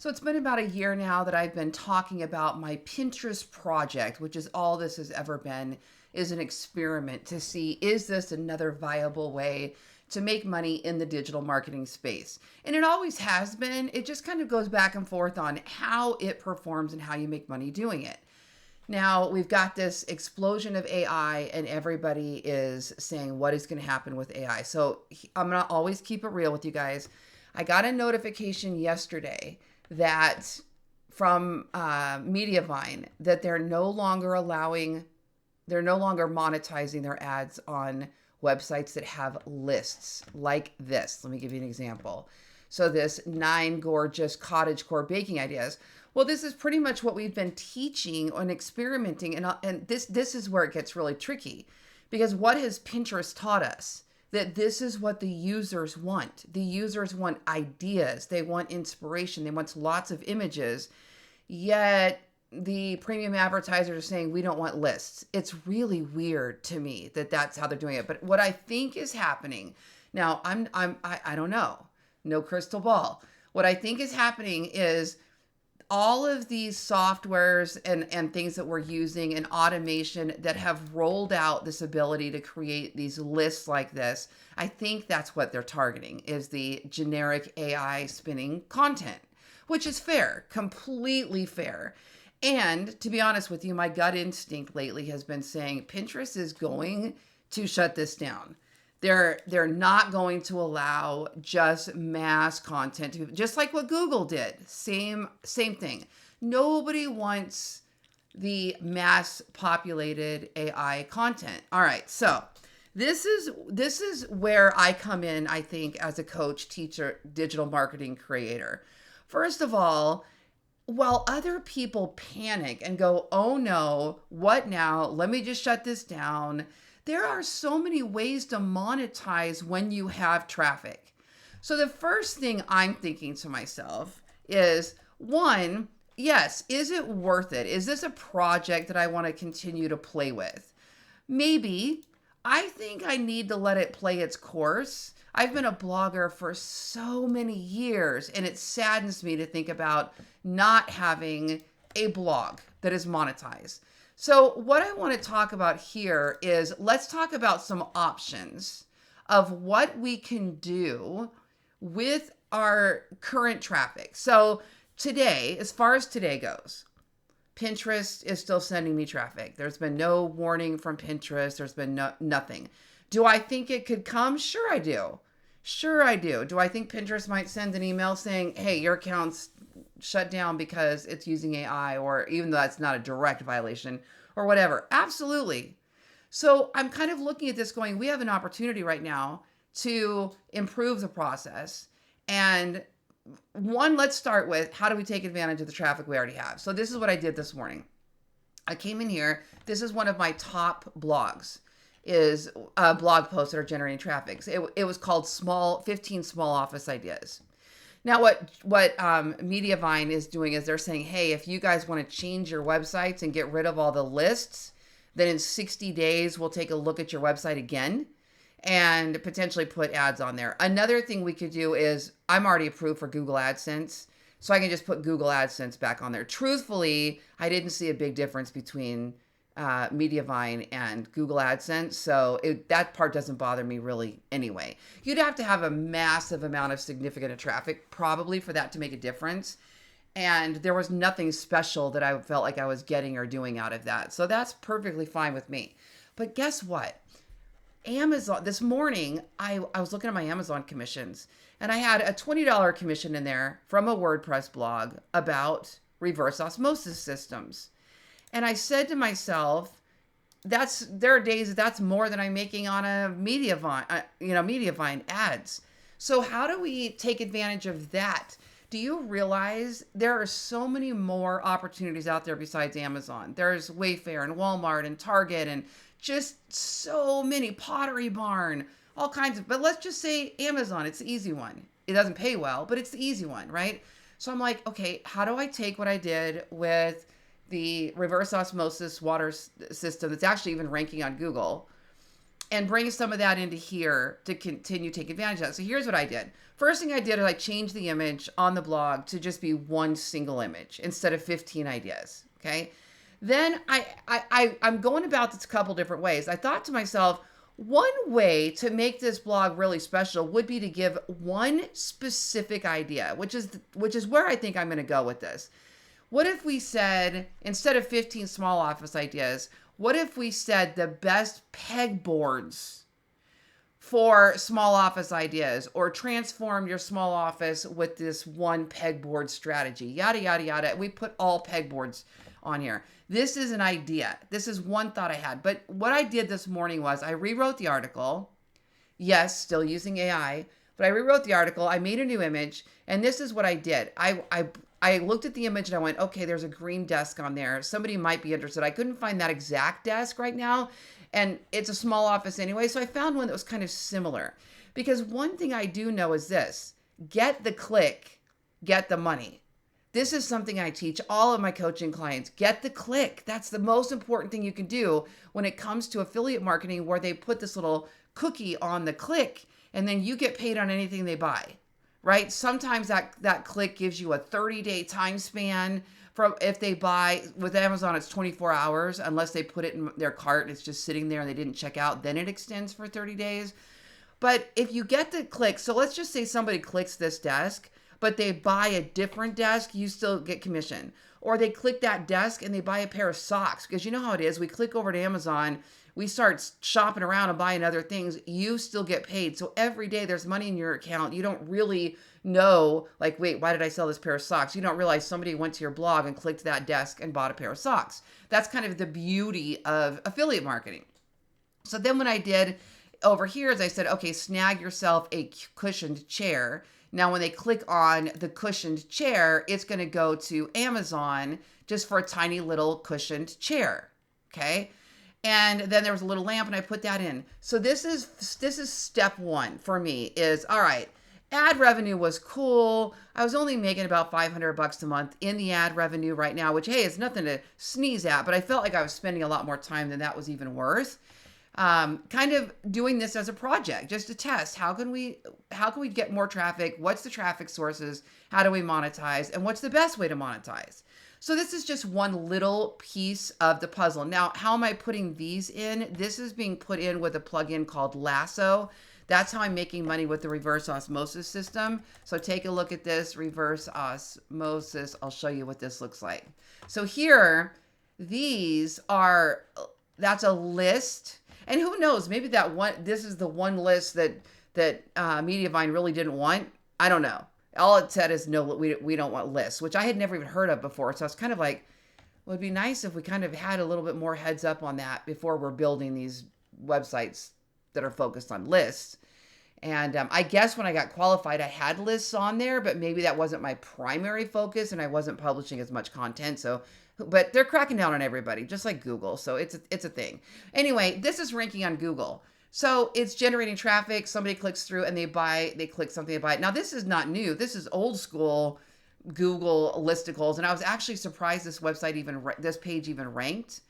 So it's been about a year now that I've been talking about my Pinterest project, which is all this has ever been, is an experiment to see, is this another viable way to make money in the digital marketing space? And it always has been. It just kind of goes back and forth on how it performs and how you make money doing it. Now we've got this explosion of AI and everybody is saying what is going to happen with AI. So I'm going to always keep it real with you guys. I got a notification yesterday that from Mediavine that they're no longer monetizing their ads on websites that have lists like this. Let me give you an example. So this 9 gorgeous cottagecore baking ideas. Well, this is pretty much what we've been teaching and experimenting. And this is where it gets really tricky, because what has Pinterest taught us? That this is what the users want. The users want ideas. They want inspiration. They want lots of images. Yet the premium advertisers are saying we don't want lists. It's really weird to me that that's how they're doing it. But what I think is happening now, I don't know, no crystal ball. What I think is happening is all of these softwares and things that we're using and automation that have rolled out this ability to create these lists like this, I think that's what they're targeting, is the generic AI spinning content, which is fair, completely fair. And to be honest with you, my gut instinct lately has been saying Pinterest is going to shut this down. They're not going to allow just mass content to, just like what Google did. Same thing. Nobody wants the mass populated AI content. All right. So this is where I come in, I think, as a coach, teacher, digital marketing creator. First of all, while other people panic and go, "Oh no, what now? Let me just shut this down." There are so many ways to monetize when you have traffic. So the first thing I'm thinking to myself is, one, yes, is it worth it? Is this a project that I want to continue to play with? Maybe. I think I need to let it play its course. I've been a blogger for so many years, and it saddens me to think about not having a blog that is monetized. So what I want to talk about here is, let's talk about some options of what we can do with our current traffic. So today, as far as today goes, Pinterest is still sending me traffic. There's been no warning from Pinterest. There's been nothing. Do I think it could come? Sure I do. Sure I do. Do I think Pinterest might send an email saying, hey, your account's shut down because it's using AI, or even though that's not a direct violation or whatever? Absolutely. So I'm kind of looking at this going, we have an opportunity right now to improve the process. And one, let's start with, how do we take advantage of the traffic we already have? So this is what I did this morning. I came in here. This is one of my top blogs, is blog posts that are generating traffic. It was called 15 Small Office Ideas. Now, what Mediavine is doing is they're saying, hey, if you guys want to change your websites and get rid of all the lists, then in 60 days, we'll take a look at your website again and potentially put ads on there. Another thing we could do is, I'm already approved for Google AdSense, so I can just put Google AdSense back on there. Truthfully, I didn't see a big difference between Mediavine and Google AdSense. So that part doesn't bother me really anyway. You'd have to have a massive amount of significant traffic probably for that to make a difference. And there was nothing special that I felt like I was getting or doing out of that. So that's perfectly fine with me. But guess what? Amazon, this morning, I was looking at my Amazon commissions, and I had a $20 commission in there from a WordPress blog about reverse osmosis systems. And I said to myself, there are days that's more than I'm making on a Mediavine ads. So how do we take advantage of that? Do you realize there are so many more opportunities out there besides Amazon? There's Wayfair and Walmart and Target and just so many, Pottery Barn, all kinds of, but let's just say Amazon, it's the easy one. It doesn't pay well, but it's the easy one, right? So I'm like, okay, how do I take what I did with the reverse osmosis water system that's actually even ranking on Google and bring some of that into here to continue to take advantage of that. So here's what I did. First thing I did is I changed the image on the blog to just be one single image instead of 15 ideas. Okay. Then I'm going about this a couple different ways. I thought to myself, one way to make this blog really special would be to give one specific idea, which is where I think I'm going to go with this. What if we said, instead of 15 small office ideas, what if we said the best pegboards for small office ideas, or transform your small office with this one pegboard strategy, yada, yada, yada. We put all pegboards on here. This is an idea. This is one thought I had. But what I did this morning was I rewrote the article. Yes, still using AI, but I rewrote the article. I made a new image, and this is what I did. I looked at the image and I went, okay, there's a green desk on there. Somebody might be interested. I couldn't find that exact desk right now, and it's a small office anyway, so I found one that was kind of similar. Because one thing I do know is this: get the click, get the money. This is something I teach all of my coaching clients. Get the click. That's the most important thing you can do when it comes to affiliate marketing, where they put this little cookie on the click and then you get paid on anything they buy, right? Sometimes that click gives you a 30-day time span. From if they buy with Amazon, it's 24 hours unless they put it in their cart and it's just sitting there and they didn't check out. Then it extends for 30 days. But if you get the click, so let's just say somebody clicks this desk, but they buy a different desk, you still get commission. Or they click that desk and they buy a pair of socks, because you know how it is. We click over to Amazon, we start shopping around and buying other things, you still get paid. So every day there's money in your account. You don't really know, like, wait, why did I sell this pair of socks? You don't realize somebody went to your blog and clicked that desk and bought a pair of socks. That's kind of the beauty of affiliate marketing. So then what I did over here is I said, okay, snag yourself a cushioned chair. Now, when they click on the cushioned chair, it's going to go to Amazon just for a tiny little cushioned chair. Okay. And then there was a little lamp and I put that in. So this is step one for me is, all right, ad revenue was cool. I was only making about $500 a month in the ad revenue right now, which, hey, is nothing to sneeze at, but I felt like I was spending a lot more time than that was even worth. Kind of doing this as a project, just to test. How can we get more traffic? What's the traffic sources? How do we monetize? And what's the best way to monetize? So this is just one little piece of the puzzle. Now, how am I putting these in? This is being put in with a plugin called Lasso. That's how I'm making money with the reverse osmosis system. So take a look at this reverse osmosis. I'll show you what this looks like. So here, that's a list. And who knows, maybe this is the one list that Mediavine really didn't want. I don't know. All it said is, no, we don't want lists, which I had never even heard of before. So I was kind of like, well, it'd be nice if we kind of had a little bit more heads up on that before we're building these websites that are focused on lists. And I guess when I got qualified, I had lists on there, but maybe that wasn't my primary focus and I wasn't publishing as much content. So, but they're cracking down on everybody, just like Google. So it's a thing. Anyway, this is ranking on Google. So it's generating traffic. Somebody clicks through and they click something, they buy it. Now, this is not new. This is old school Google listicles. And I was actually surprised this page even ranked.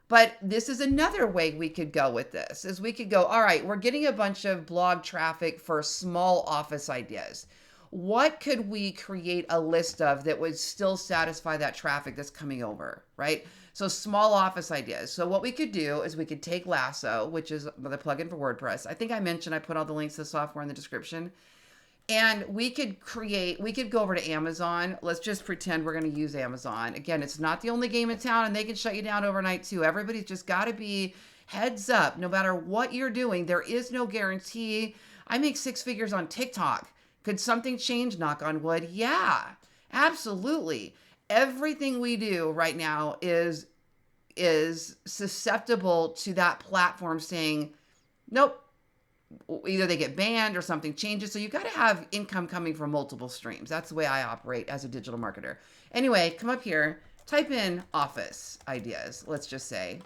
But this is another way we could go with this, is we could go, all right, we're getting a bunch of blog traffic for small office ideas. What could we create a list of that would still satisfy that traffic that's coming over, right? So small office ideas. So what we could do is we could take Lasso, which is the plugin for WordPress. I think I mentioned I put all the links to the software in the description. And we could go over to Amazon. Let's just pretend we're going to use Amazon. Again, it's not the only game in town and they can shut you down overnight too. Everybody's just got to be heads up. No matter what you're doing, there is no guarantee. I make 6 figures on TikTok. Could something change? Knock on wood. Yeah, absolutely. Everything we do right now is susceptible to that platform saying, nope, either they get banned or something changes. So you got to have income coming from multiple streams. That's the way I operate as a digital marketer. Anyway, come up here, type in office ideas, let's just say.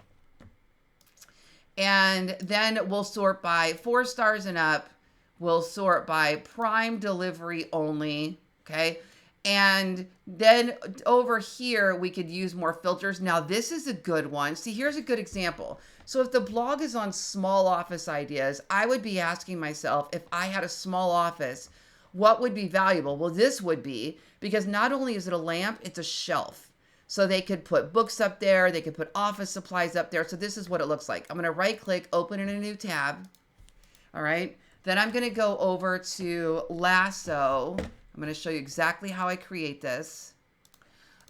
And then we'll sort by 4 stars and up. We'll sort by prime delivery only. Okay. And then over here, we could use more filters. Now, this is a good one. See, here's a good example. So if the blog is on small office ideas, I would be asking myself, if I had a small office, what would be valuable? Well, this would be, because not only is it a lamp, it's a shelf. So they could put books up there, they could put office supplies up there. So this is what it looks like. I'm going to right click, open in a new tab. All right. Then I'm going to go over to Lasso. I'm going to show you exactly how I create this.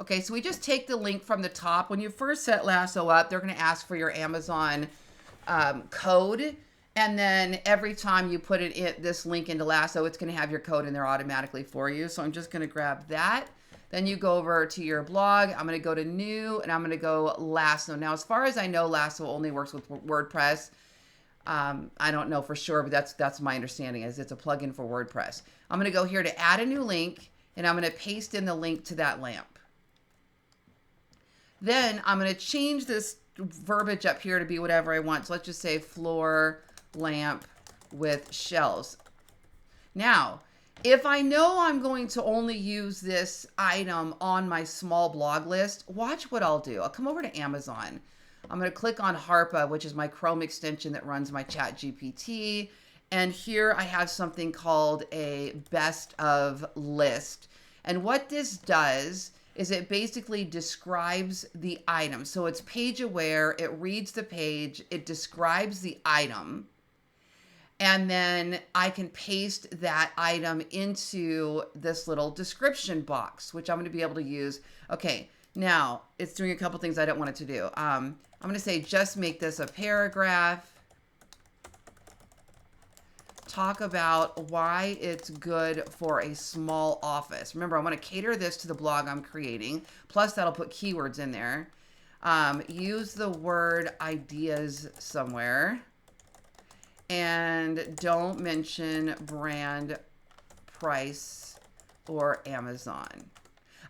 Okay, so we just take the link from the top. When you first set Lasso up, they're going to ask for your Amazon code. And then every time you put this link into Lasso, it's going to have your code in there automatically for you. So I'm just going to grab that. Then you go over to your blog. I'm going to go to new and I'm going to go Lasso. Now, as far as I know, Lasso only works with WordPress. I don't know for sure, but that's my understanding, is it's a plugin for WordPress. I'm going to go here to add a new link, and I'm going to paste in the link to that lamp. Then I'm going to change this verbiage up here to be whatever I want. So let's just say floor lamp with shelves. Now, if I know I'm going to only use this item on my small blog list, watch what I'll do. I'll come over to Amazon. I'm going to click on Harpa, which is my Chrome extension that runs my Chat GPT. And here I have something called a best of list. And what this does is it basically describes the item. So it's page aware, it reads the page, it describes the item, and then I can paste that item into this little description box, which I'm going to be able to use. Okay, now it's doing a couple things I don't want it to do. I'm going to say just make this a paragraph. Talk about why it's good for a small office. Remember, I want to cater this to the blog I'm creating. Plus, that'll put keywords in there. Use the word ideas somewhere. And don't mention brand, price, or Amazon.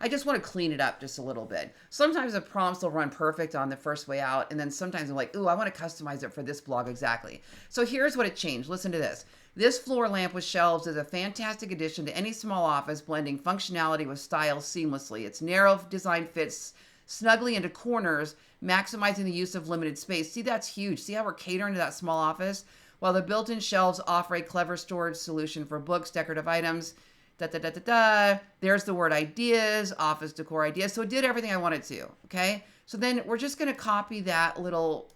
I just want to clean it up just a little bit. Sometimes the prompts will run perfect on the first way out. And then sometimes I'm like, ooh, I want to customize it for this blog exactly. So here's what it changed. Listen to this. This floor lamp with shelves is a fantastic addition to any small office, blending functionality with style seamlessly. Its narrow design fits snugly into corners, maximizing the use of limited space. See, that's huge. See how we're catering to that small office? While the built-in shelves offer a clever storage solution for books, decorative items, There's the word ideas, office decor ideas. So it did everything I wanted to, okay? So then we're just going to copy that little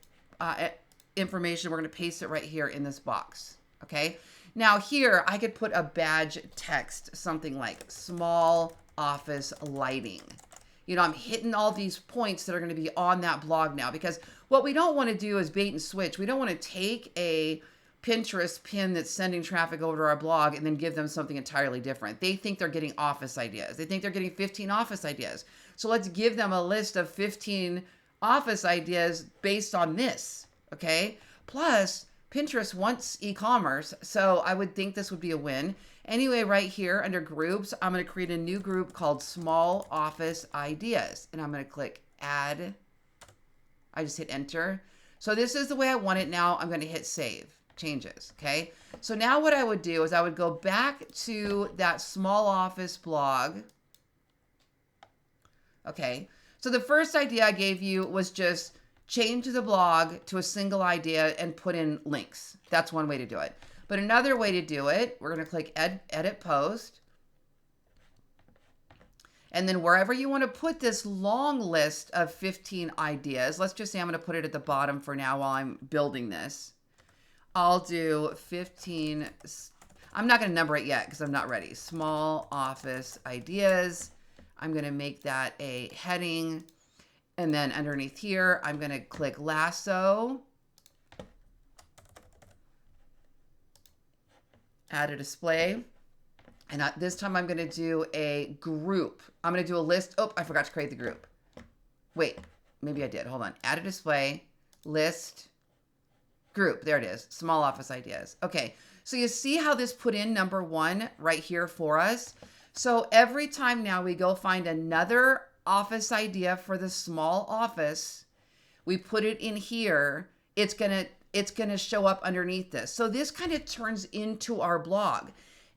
information. We're going to paste it right here in this box, okay? Now here, I could put a badge text, something like small office lighting. You know, I'm hitting all these points that are going to be on that blog now, because what we don't want to do is bait and switch. We don't want to take a Pinterest pin that's sending traffic over to our blog and then give them something entirely different. They think they're getting office ideas. They think they're getting 15 office ideas. So let's give them a list of 15 office ideas based on this, okay? Plus, Pinterest wants e-commerce, so I would think this would be a win. Anyway, right here under groups, I'm going to create a new group called Small Office Ideas, and I'm going to click Add. I just hit Enter. So this is the way I want it now. I'm going to hit Save. Changes, okay? So now what I would do is I would go back to that small office blog. Okay, so the first idea I gave you was just change the blog to a single idea and put in links. That's one way to do it. But another way to do it, we're going to click Edit Post. And then wherever you want to put this long list of 15 ideas, let's just say I'm going to put it at the bottom for now while I'm building this. I'll do 15. I'm not going to number it yet because I'm not ready. Small office ideas. I'm going to make that a heading. And then underneath here, I'm going to click Lasso. Add a display. And this time I'm going to do a group. I'm going to do a list. Oh, I forgot to create the group. Wait, maybe I did. Hold on. Add a display, list, group. There it is. Small office ideas. Okay. So you see how this put in number one right here for us. So every time now we go find another office idea for the small office, we put it in here. It's going to show up underneath this. So this kind of turns into our blog.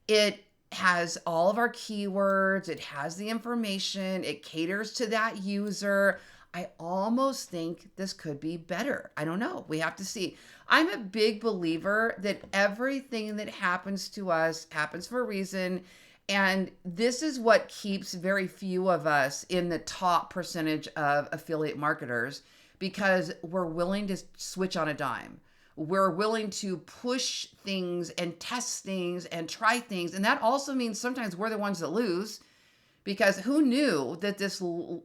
It has all of our keywords. It has the information. It caters to that user. I almost think this could be better. I don't know. We have to see. I'm a big believer that everything that happens to us happens for a reason. And this is what keeps very few of us in the top percentage of affiliate marketers, because we're willing to switch on a dime. We're willing to push things and test things and try things. And that also means sometimes we're the ones that lose, because who knew that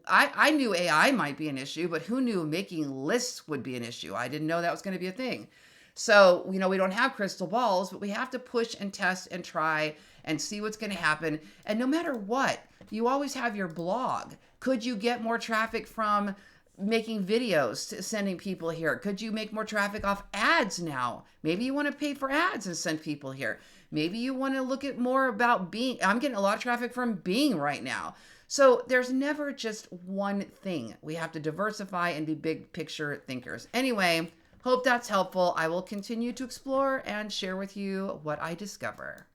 I knew AI might be an issue, but who knew making lists would be an issue? I didn't know that was going to be a thing. So, we don't have crystal balls, but we have to push and test and try and see what's going to happen. And no matter what, you always have your blog. Could you get more traffic from making videos, sending people here? Could you make more traffic off ads now? Maybe you want to pay for ads and send people here. Maybe you want to look at more about Bing. I'm getting a lot of traffic from Bing right now. So there's never just one thing. We have to diversify and be big picture thinkers. Anyway, hope that's helpful. I will continue to explore and share with you what I discover.